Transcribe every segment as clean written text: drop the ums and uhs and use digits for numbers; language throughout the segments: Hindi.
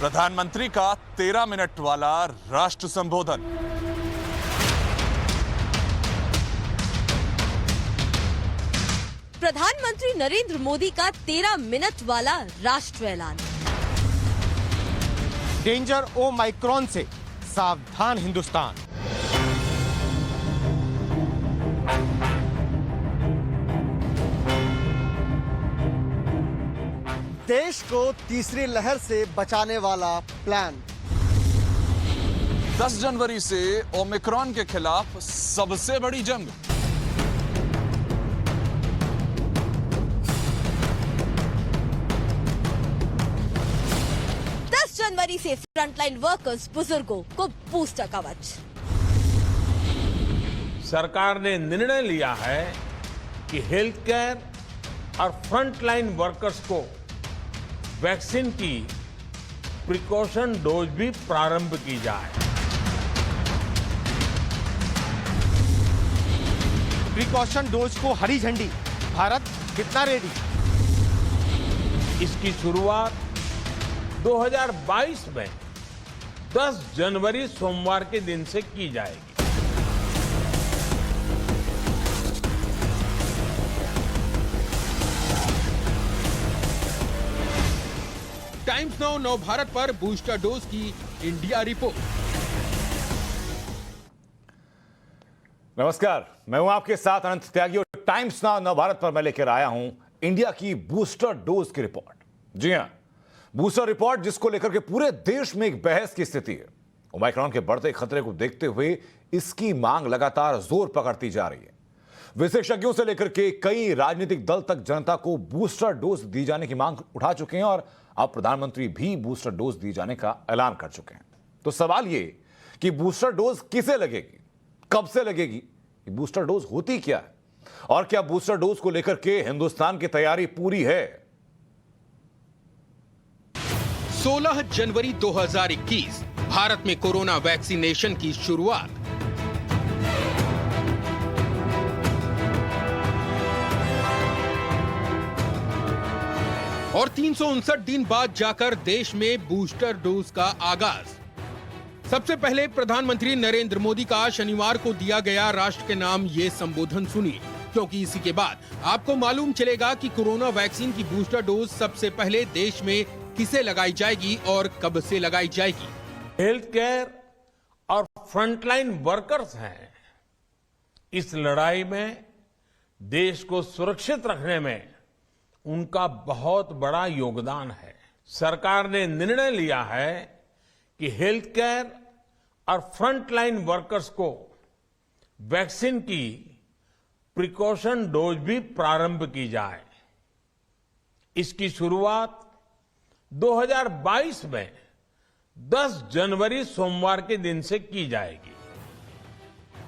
प्रधानमंत्री का 13 मिनट वाला राष्ट्र संबोधन। प्रधानमंत्री नरेंद्र मोदी का 13 मिनट वाला राष्ट्र ऐलान। डेंजर ओमाइक्रॉन से सावधान हिंदुस्तान। देश को तीसरी लहर से बचाने वाला प्लान। 10 जनवरी से ओमिक्रॉन के खिलाफ सबसे बड़ी जंग। जनवरी से फ्रंटलाइन वर्कर्स बुजुर्गों को बूस्टर कवच। सरकार ने निर्णय लिया है कि हेल्थ केयर और फ्रंटलाइन वर्कर्स को वैक्सीन की प्रिकॉशन डोज भी प्रारंभ की जाए। प्रिकॉशन डोज को हरी झंडी। भारत कितना रेडी? इसकी शुरुआत 2022 में 10 जनवरी सोमवार के दिन से की जाएगी। टाइम्स नाउ नव भारत पर बूस्टर डोज की इंडिया रिपोर्ट। नमस्कार, मैं हूं आपके साथ अनंत त्यागी और टाइम्स नाउ नव भारत पर मैं लेकर आया हूं इंडिया की बूस्टर डोज की रिपोर्ट। जी हां, बूस्टर रिपोर्ट जिसको लेकर के पूरे देश में एक बहस की स्थिति है। ओमाइक्रॉन के बढ़ते खतरे को देखते हुए इसकी मांग लगातार जोर पकड़ती जा रही है। विशेषज्ञों से लेकर के कई राजनीतिक दल तक जनता को बूस्टर डोज दी जाने की मांग उठा चुके हैं और अब प्रधानमंत्री भी बूस्टर डोज दी जाने का ऐलान कर चुके हैं। तो सवाल यह कि बूस्टर डोज किसे लगेगी, कब से लगेगी, बूस्टर डोज होती क्या है और क्या बूस्टर डोज को लेकर के हिंदुस्तान की तैयारी पूरी है? 16 जनवरी 2021 भारत में कोरोना वैक्सीनेशन की शुरुआत। और 359 दिन बाद जाकर देश में बूस्टर डोज का आगाज। सबसे पहले प्रधानमंत्री नरेंद्र मोदी का शनिवार को दिया गया राष्ट्र के नाम ये संबोधन सुनिए, क्योंकि इसी के बाद आपको मालूम चलेगा कि कोरोना वैक्सीन की बूस्टर डोज सबसे पहले देश में किसे लगाई जाएगी और कब से लगाई जाएगी। हेल्थ केयर और फ्रंटलाइन वर्कर्स हैं। इस लड़ाई में देश को सुरक्षित रखने में उनका बहुत बड़ा योगदान है। सरकार ने निर्णय लिया है कि हेल्थ केयर और फ्रंटलाइन वर्कर्स को वैक्सीन की प्रिकॉशन डोज भी प्रारंभ की जाए। इसकी शुरुआत 2022 में 10 जनवरी सोमवार के दिन से की जाएगी।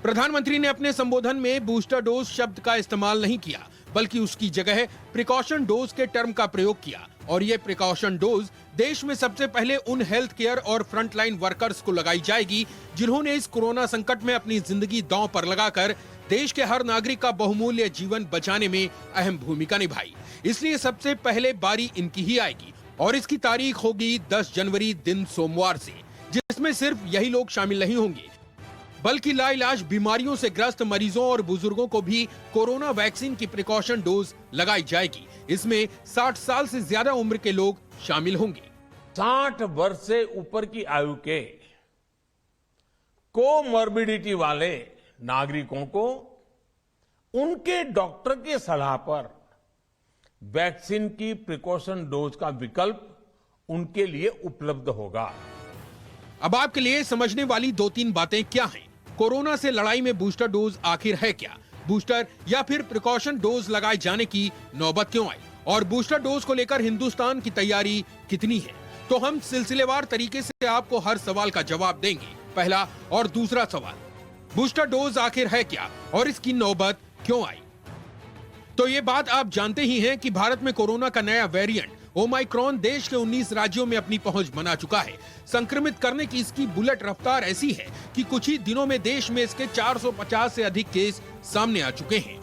प्रधानमंत्री ने अपने संबोधन में बूस्टर डोज शब्द का इस्तेमाल नहीं किया, बल्कि उसकी जगह प्रिकॉशन डोज के टर्म का प्रयोग किया। और ये प्रिकॉशन डोज देश में सबसे पहले उन हेल्थ केयर और फ्रंटलाइन वर्कर्स को लगाई जाएगी जिन्होंने इस कोरोना संकट में अपनी जिंदगी दांव पर लगाकर देश के हर नागरिक का बहुमूल्य जीवन बचाने में अहम भूमिका निभाई। इसलिए सबसे पहले बारी इनकी ही आएगी और इसकी तारीख होगी 10 जनवरी दिन सोमवार से, जिसमें सिर्फ यही लोग शामिल नहीं होंगे, बल्कि लाइलाज बीमारियों से ग्रस्त मरीजों और बुजुर्गों को भी कोरोना वैक्सीन की प्रिकॉशन डोज लगाई जाएगी। इसमें 60 साल से ज्यादा उम्र के लोग शामिल होंगे। 60 वर्ष से ऊपर की आयु के कोमॉर्बिडिटी वाले नागरिकों को उनके डॉक्टर की सलाह पर वैक्सीन की प्रिकॉशन डोज का विकल्प उनके लिए उपलब्ध होगा। अब आपके लिए समझने वाली 2-3 बातें क्या हैं? कोरोना से लड़ाई में बूस्टर डोज आखिर है क्या? बूस्टर या फिर प्रिकॉशन डोज लगाए जाने की नौबत क्यों आई? और बूस्टर डोज को लेकर हिंदुस्तान की तैयारी कितनी है? तो हम सिलसिलेवार तरीके से आपको हर सवाल का जवाब देंगे। पहला और दूसरा सवाल, बूस्टर डोज आखिर है क्या और इसकी नौबत क्यों आई? तो ये बात आप जानते ही हैं कि भारत में कोरोना का नया वेरिएंट ओमाइक्रॉन देश के 19 राज्यों में अपनी पहुंच बना चुका है। संक्रमित करने की इसकी बुलेट रफ्तार ऐसी है कि कुछ ही दिनों में देश में इसके 450 से अधिक केस सामने आ चुके हैं।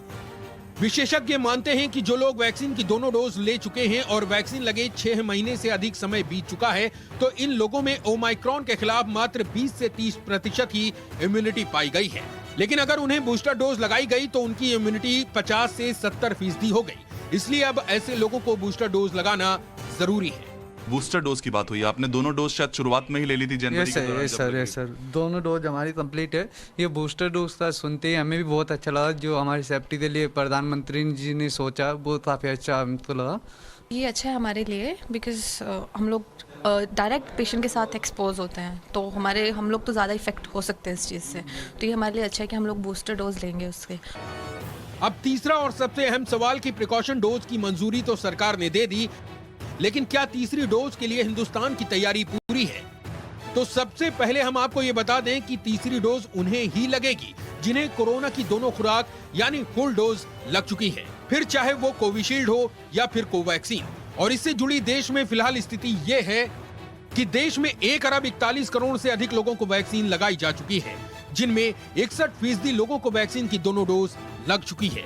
विशेषज्ञ मानते हैं कि जो लोग वैक्सीन की दोनों डोज ले चुके हैं और वैक्सीन लगे 6 महीने से अधिक समय बीत चुका है, तो इन लोगों में ओमाइक्रॉन के खिलाफ मात्र 20 से 30% ही इम्यूनिटी पाई गई है। लेकिन अगर उन्हें बूस्टर डोज लगाई गई तो उनकी इम्यूनिटी 50 से 70% हो गई। इसलिए अब ऐसे लोगों को बूस्टर डोज लगाना जरूरी है। बूस्टर डोज की बात हुई, आपने दोनों डोज शायद शुरुआत में ही ले ली थी जनवरी के दौरान। यस सर, दोनों डोज हमारी कंप्लीट है। ये बूस्टर डोज का सुनते ही हमें भी बहुत अच्छा लगा। जो हमारी सेफ्टी के लिए प्रधानमंत्री जी ने सोचा वो काफ़ी अच्छा हमको लगा। ये अच्छा है हमारे लिए बिकॉज हम लोग डायरेक्ट पेशेंट के साथ एक्सपोज होते हैं, तो हम लोग तो ज़्यादा इफेक्ट हो सकते हैं इस चीज़ से। तो ये हमारे लिए अच्छा है कि हम लोग बूस्टर डोज लेंगे उसके। अब तीसरा और सबसे अहम सवाल की प्रिकॉशन डोज की मंजूरी तो सरकार ने दे दी, लेकिन क्या तीसरी डोज के लिए हिंदुस्तान की तैयारी पूरी है? तो सबसे पहले हम आपको ये बता दें कि तीसरी डोज उन्हें ही लगेगी जिन्हें कोरोना की दोनों खुराक यानी फुल डोज लग चुकी है, फिर चाहे वो कोविशील्ड हो या फिर कोवैक्सीन। और इससे जुड़ी देश में फिलहाल स्थिति ये है कि देश में 1,41 करोड़ से अधिक लोगों को वैक्सीन लगाई जा चुकी है, जिनमें 61% लोगों को वैक्सीन की दोनों डोज लग चुकी है।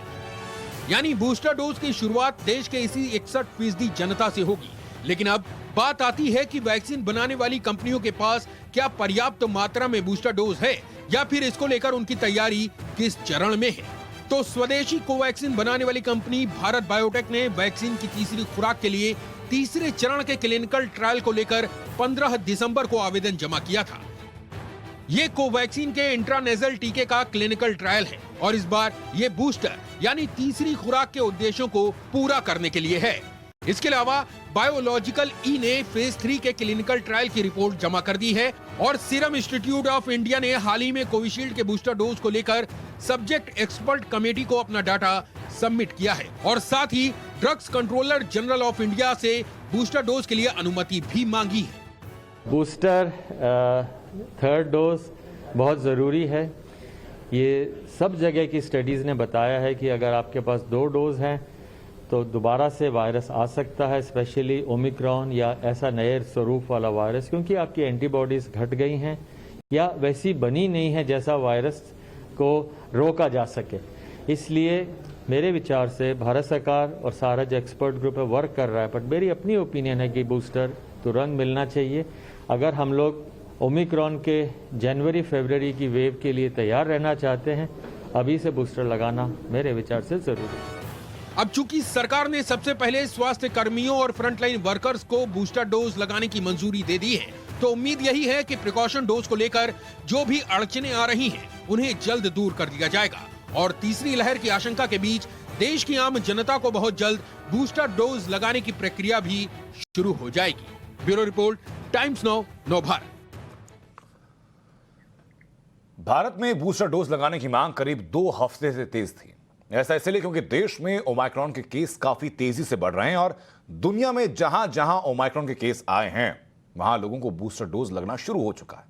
यानी बूस्टर डोज की शुरुआत देश के इसी 61% जनता से होगी। लेकिन अब बात आती है कि वैक्सीन बनाने वाली कंपनियों के पास क्या पर्याप्त मात्रा में बूस्टर डोज है या फिर इसको लेकर उनकी तैयारी किस चरण में है। तो स्वदेशी कोवैक्सीन बनाने वाली कंपनी भारत बायोटेक ने वैक्सीन की तीसरी खुराक के लिए तीसरे चरण के क्लिनिकल ट्रायल को लेकर 15 दिसंबर को आवेदन जमा किया था। ये कोवैक्सीन के इंट्रानेजल टीके का क्लिनिकल ट्रायल है और इस बार ये बूस्टर यानी तीसरी खुराक के उद्देश्यों को पूरा करने के लिए है। इसके अलावा बायोलॉजिकल ई ने फेज 3 के क्लिनिकल ट्रायल की रिपोर्ट जमा कर दी है और सीरम इंस्टीट्यूट ऑफ इंडिया ने हाल ही में कोविशील्ड के बूस्टर डोज को लेकर सब्जेक्ट एक्सपर्ट कमेटी को अपना डाटा सबमिट किया है और साथ ही drugs controller general of India से बूस्टर डोज के लिए अनुमति भी मांगी है। बूस्टर थर्ड डोज बहुत ज़रूरी है। ये सब जगह की स्टडीज़ ने बताया है कि अगर आपके पास 2 डोज हैं तो दोबारा से वायरस आ सकता है, स्पेशली ओमिक्रॉन या ऐसा नए स्वरूप वाला वायरस, क्योंकि आपकी एंटीबॉडीज़ घट गई हैं या वैसी बनी नहीं है जैसा वायरस को रोका जा सके। इसलिए मेरे विचार से भारत सरकार और सारा जो एक्सपर्ट ग्रुप है वर्क कर रहा है, बट मेरी अपनी ओपिनियन है कि बूस्टर तुरंत मिलना चाहिए। अगर हम लोग ओमिक्रॉन के जनवरी फरवरी की वेव के लिए तैयार रहना चाहते हैं, अभी से बूस्टर लगाना मेरे विचार से जरूरी है। अब चूंकि सरकार ने सबसे पहले स्वास्थ्य कर्मियों और फ्रंटलाइन वर्कर्स को बूस्टर डोज लगाने की मंजूरी दे दी है, तो उम्मीद यही है कि प्रिकॉशन डोज को लेकर जो भी अड़चने आ रही हैं, उन्हें जल्द दूर कर दिया जाएगा और तीसरी लहर की आशंका के बीच देश की आम जनता को बहुत जल्द बूस्टर डोज लगाने की प्रक्रिया भी शुरू हो जाएगी। ब्यूरो रिपोर्ट, टाइम्स नाउ, नव भारत। भारत में बूस्टर डोज लगाने की मांग करीब 2 हफ्ते से तेज थी। ऐसा इसलिए क्योंकि देश में ओमाइक्रॉन के केस काफी तेजी से बढ़ रहे हैं और दुनिया में जहां जहां ओमाइक्रॉन के केस आए हैं वहां लोगों को बूस्टर डोज लगना शुरू हो चुका है।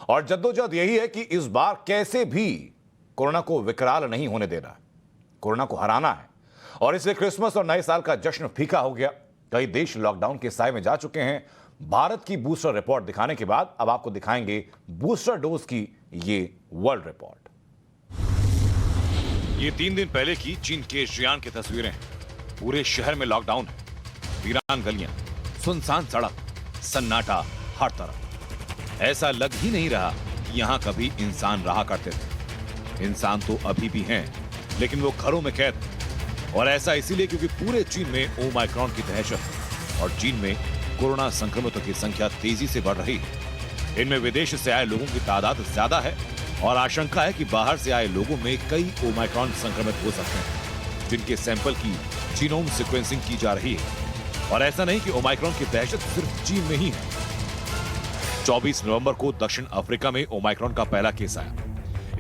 और जद्दोजहद यही है कि इस बार कैसे भी कोरोना को विकराल नहीं होने देना है, कोरोना को हराना है। और इसलिए क्रिसमस और नए साल का जश्न फीका हो गया। कई देश लॉकडाउन के साए में जा चुके हैं। भारत की बूस्टर रिपोर्ट दिखाने के बाद अब आपको दिखाएंगे बूस्टर डोज की ये वर्ल्ड रिपोर्ट। ये 3 दिन पहले की चीन के शियान की तस्वीरें हैं। पूरे शहर में लॉकडाउन है, वीरान गलियां, सुनसान सड़क, सन्नाटा हर तरफ। ऐसा लग ही नहीं रहा कि यहां कभी इंसान रहा करते थे। इंसान तो अभी भी हैं, लेकिन वो घरों में कैद हैं। और ऐसा इसीलिए क्योंकि पूरे चीन में ओमाइक्रॉन की दहशत है और चीन में कोरोना संक्रमितों की संख्या तेजी से बढ़ रही है। इनमें विदेश से आए लोगों की तादाद ज्यादा है और आशंका है कि बाहर से आए लोगों में कई ओमाइक्रॉन संक्रमित हो सकते हैं, जिनके सैंपल की जीनोम सीक्वेंसिंग की जा रही है। और ऐसा नहीं कि ओमाइक्रॉन की दहशत सिर्फ चीन में ही है। 24 नवंबर को दक्षिण अफ्रीका में ओमाइक्रॉन का पहला केस आया।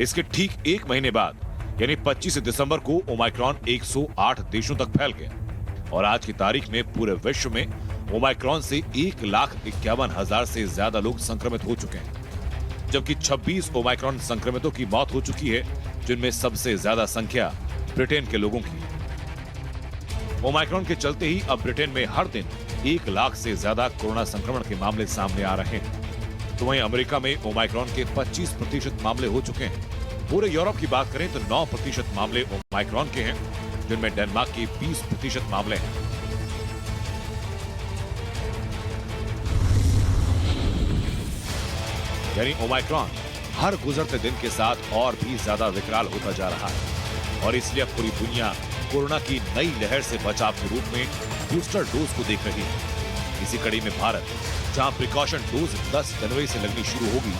इसके ठीक 1 महीने बाद यानी 25 दिसंबर को ओमाइक्रॉन 108 देशों तक फैल गया और आज की तारीख में पूरे विश्व में ओमाइक्रॉन से 1,51,000 से ज्यादा लोग संक्रमित हो चुके हैं, जबकि 26 ओमाइक्रॉन संक्रमितों की मौत हो चुकी है, जिनमें सबसे ज्यादा संख्या ब्रिटेन के लोगों की है। ओमाइक्रॉन के चलते ही अब ब्रिटेन में हर दिन 1 लाख से ज्यादा कोरोना संक्रमण के मामले सामने आ रहे हैं। तो वहीं अमेरिका में ओमाइक्रॉन के 25% मामले हो चुके हैं। पूरे यूरोप की बात करें तो 9% मामले ओमाइक्रॉन के हैं, जिनमें डेनमार्क के 20% मामले हैं। यानी ओमाइक्रॉन हर गुजरते दिन के साथ और भी ज्यादा विकराल होता जा रहा है और इसलिए अब पूरी दुनिया कोरोना की नई लहर से बचाव के रूप में बूस्टर डोज को देख रही है। इसी कड़ी में भारत, जहां प्रिकॉशन डोज 10 जनवरी से लगनी शुरू होगी,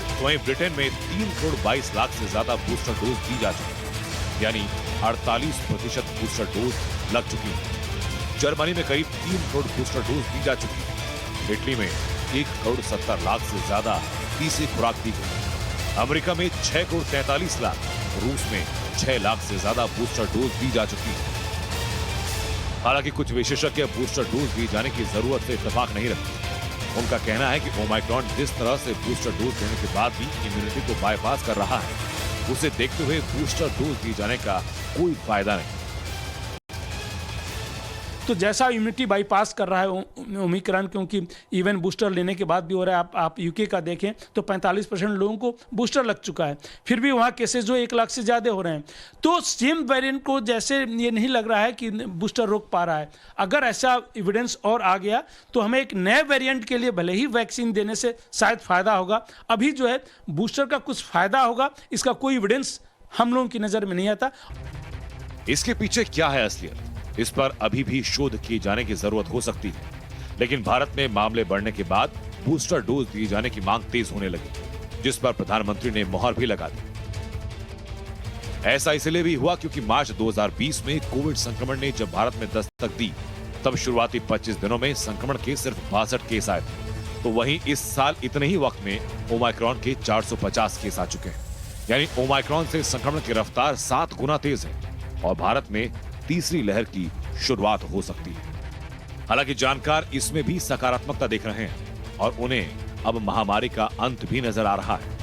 तो वहीं ब्रिटेन में 3 करोड़ 22 लाख से ज्यादा बूस्टर डोज दी जा चुकी है, यानी 48% बूस्टर डोज लग चुकी है। जर्मनी में करीब 3 करोड़ बूस्टर डोज दी जा चुकी है। इटली में 1 करोड़ 70 लाख से ज्यादा तीसरी खुराक दी गई। अमेरिका में 6 करोड़ 43 लाख, रूस में 6 लाख से ज्यादा बूस्टर डोज दी जा चुकी है। हालांकि कुछ विशेषज्ञ बूस्टर डोज दिए जाने की जरूरत से इत्तेफाक नहीं रखते। उनका कहना है कि ओमाइक्रॉन जिस तरह से बूस्टर डोज देने के बाद भी इम्यूनिटी को बाईपास कर रहा है, उसे देखते हुए बूस्टर डोज दिए जाने का कोई फायदा नहीं। तो जैसा इम्यूनिटी बाईपास कर रहा है ओमिक्रॉन, क्योंकि इवन बूस्टर लेने के बाद भी हो रहा है। आप यूके का देखें तो 45% लोगों को बूस्टर लग चुका है, फिर भी वहाँ केसेस जो 1 लाख से ज़्यादा हो रहे हैं। तो सेम वेरिएंट को जैसे ये नहीं लग रहा है कि बूस्टर रोक पा रहा है। अगर ऐसा एविडेंस और आ गया तो हमें एक नए वेरिएंट के लिए भले ही वैक्सीन देने से शायद फ़ायदा होगा। अभी जो है बूस्टर का कुछ फ़ायदा होगा, इसका कोई एविडेंस हम लोगों की नज़र में नहीं आता। इसके पीछे क्या है असलियत, इस पर अभी भी शोध किए जाने की जरूरत हो सकती है। लेकिन भारत में मामले बढ़ने के बाद बूस्टर डोज दिए जाने की मांग तेज होने लगी, जिस पर प्रधानमंत्री ने मोहर भी लगा दी। ऐसा इसलिए भी हुआ क्योंकि मार्च 2020 में कोविड संक्रमण ने जब भारत में दस्तक दी, तब शुरुआती 25 दिनों में संक्रमण के सिर्फ 62 केस आए थे। तो वहीं इस साल इतने ही वक्त में ओमाइक्रॉन के 450 केस आ चुके हैं। यानी ओमाइक्रॉन से संक्रमण की रफ्तार 7 गुना तेज है और भारत में तीसरी लहर की शुरुआत हो सकती है। हालांकि जानकार इसमें भी सकारात्मकता देख रहे हैं और उन्हें अब महामारी का अंत भी नजर आ रहा है।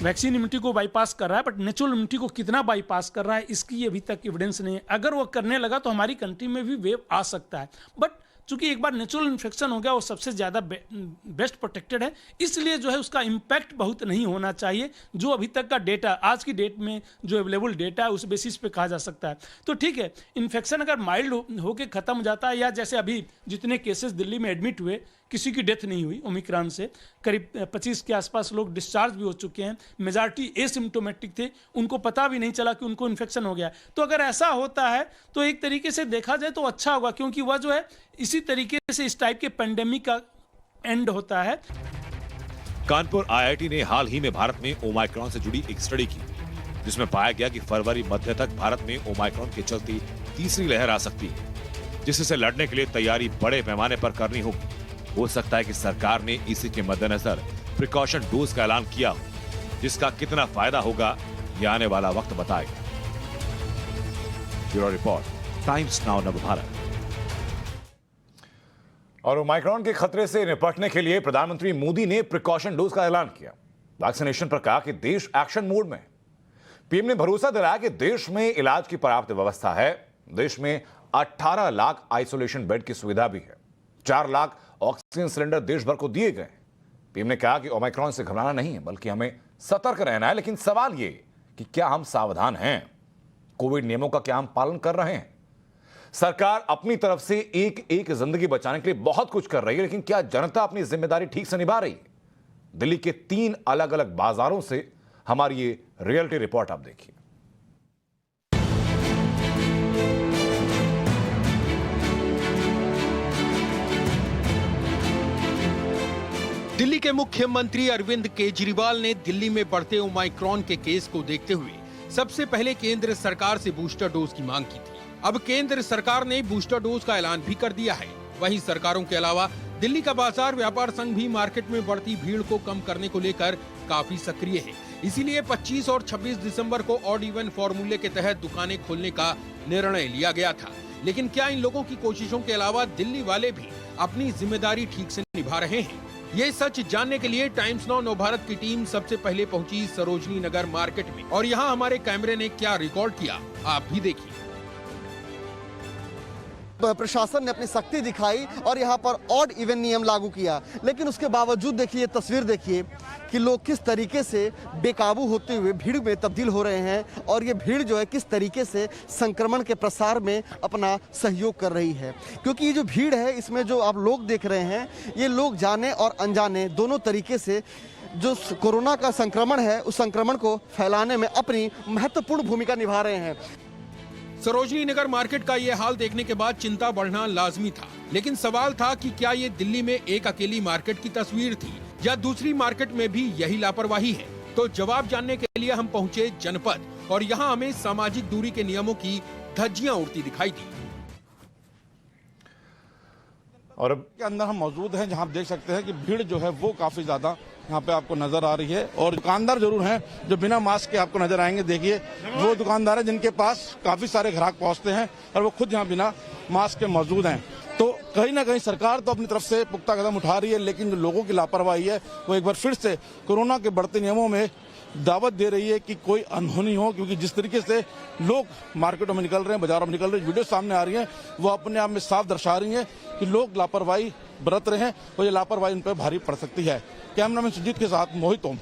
वैक्सीन इम्यूनिटी को बाईपास कर रहा है, बट नेचुरल इम्यूनिटी को कितना बाईपास कर रहा है इसकी अभी तक एविडेंस नहीं है। अगर वो करने लगा तो हमारी कंट्री में भी वेव आ सकता है, बट चूंकि एक बार नेचुरल इन्फेक्शन हो गया वो सबसे ज़्यादा बेस्ट प्रोटेक्टेड है, इसलिए जो है उसका इम्पैक्ट बहुत नहीं होना चाहिए। जो अभी तक का डेटा, आज की डेट में जो अवेलेबल डेटा है उस बेसिस पे कहा जा सकता है। तो ठीक है, इन्फेक्शन अगर माइल्ड होके ख़त्म हो जाता है, या जैसे अभी जितने केसेस दिल्ली में एडमिट हुए किसी की डेथ नहीं हुई ओमिक्रॉन से, करीब 25 के आसपास लोग डिस्चार्ज भी हो चुके हैं, मेजॉरिटी एसिम्प्टोमेटिक थे, उनको पता भी नहीं चला कि उनको इन्फेक्शन हो गया। तो अगर ऐसा होता है तो एक तरीके से देखा जाए तो अच्छा होगा, क्योंकि वह जो है इसी तरीके से इस टाइप के पेंडेमिक का एंड होता है। कानपुर आईआईटी ने हाल ही में भारत में ओमाइक्रॉन से जुड़ी एक स्टडी की, जिसमें पाया गया कि फरवरी मध्य तक भारत में ओमाइक्रॉन के चलते तीसरी लहर आ सकती है, जिससे लड़ने के लिए तैयारी बड़े पैमाने पर करनी होगी। हो सकता है कि सरकार ने इसी के मद्देनजर प्रिकॉशन डोज का ऐलान किया हो, जिसका कितना फायदा होगा यह आने वाला वक्त बताएगा। Bureau report, times now Navbharat. और ओमाइक्रॉन के खतरे से निपटने के लिए प्रधानमंत्री मोदी ने प्रिकॉशन डोज का ऐलान किया। वैक्सीनेशन पर कहा कि देश एक्शन मोड में। पीएम ने भरोसा दिलाया कि देश में इलाज की पर्याप्त व्यवस्था है। देश में 18 लाख आइसोलेशन बेड की सुविधा भी है। 4 लाख ऑक्सीजन सिलेंडर देश भर को दिए गए। पीएम ने कहा कि ओमाइक्रॉन से घबराना नहीं है, बल्कि हमें सतर्क रहना है। लेकिन सवाल ये कि क्या हम सावधान हैं? कोविड नियमों का क्या हम पालन कर रहे हैं? सरकार अपनी तरफ से एक एक जिंदगी बचाने के लिए बहुत कुछ कर रही है, लेकिन क्या जनता अपनी जिम्मेदारी ठीक से निभा रही है? दिल्ली के 3 अलग अलग बाजारों से हमारी ये रियलिटी रिपोर्ट आप देखिए। दिल्ली के मुख्यमंत्री अरविंद केजरीवाल ने दिल्ली में बढ़ते ओमाइक्रॉन के केस को देखते हुए सबसे पहले केंद्र सरकार से बूस्टर डोज की मांग की थी। अब केंद्र सरकार ने बूस्टर डोज का ऐलान भी कर दिया है। वहीं सरकारों के अलावा दिल्ली का बाजार व्यापार संघ भी मार्केट में बढ़ती भीड़ को कम करने को लेकर काफी सक्रिय है। इसीलिए 25 और 26 दिसंबर को ऑड इवन फॉर्मूले के तहत दुकानें खोलने का निर्णय लिया गया था। लेकिन क्या इन लोगों की कोशिशों के अलावा दिल्ली वाले भी अपनी जिम्मेदारी ठीक से निभा रहे हैं? ये सच जानने के लिए टाइम्स नाउ नवभारत की टीम सबसे पहले पहुंची सरोजनी नगर मार्केट में, और यहाँ हमारे कैमरे ने क्या रिकॉर्ड किया आप भी देखिए। प्रशासन ने अपनी सख्ती दिखाई और यहाँ पर ऑड इवन नियम लागू किया, लेकिन उसके बावजूद देखिए तस्वीर देखिए कि लोग किस तरीके से बेकाबू होते हुए भीड़ में तब्दील हो रहे हैं और ये भीड़ जो है किस तरीके से संक्रमण के प्रसार में अपना सहयोग कर रही है। क्योंकि ये जो भीड़ है इसमें जो आप लोग देख रहे हैं ये लोग जाने और अनजाने दोनों तरीके से जो कोरोना का संक्रमण है उस संक्रमण को फैलाने में अपनी महत्वपूर्ण भूमिका निभा रहे हैं। सरोजनी नगर मार्केट का ये हाल देखने के बाद चिंता बढ़ना लाजमी था, लेकिन सवाल था कि क्या ये दिल्ली में एक अकेली मार्केट की तस्वीर थी या दूसरी मार्केट में भी यही लापरवाही है। तो जवाब जानने के लिए हम पहुंचे जनपद और यहाँ हमें सामाजिक दूरी के नियमों की धज्जियां उड़ती दिखाई दी। और अब के अंदर हम मौजूद हैं जहां आप देख सकते हैं कि भीड़ जो है वो काफी ज्यादा यहाँ पे आपको नजर आ रही है और दुकानदार जरूर हैं जो बिना मास्क के आपको नजर आएंगे। देखिए वो दुकानदार है जिनके पास काफी सारे ग्राहक पहुंचते हैं और वो खुद यहाँ बिना मास्क के मौजूद हैं। तो कहीं ना कहीं सरकार तो अपनी तरफ से पुख्ता कदम उठा रही है, लेकिन जो लोगों की लापरवाही है वो एक बार फिर से कोरोना के बढ़ते नियमों में दावत दे रही है कि कोई अनहोनी हो। क्योंकि जिस तरीके से लोग मार्केटों में निकल रहे हैं, बाजारों में निकल रहे हैं, वीडियो सामने आ रही है वो अपने आप में साफ दर्शा रही है कि लोग लापरवाही बरत रहे हैं और ये लापरवाही उन पर भारी पड़ सकती है। कैमरामैन सुजीत के साथ मोहित ओम।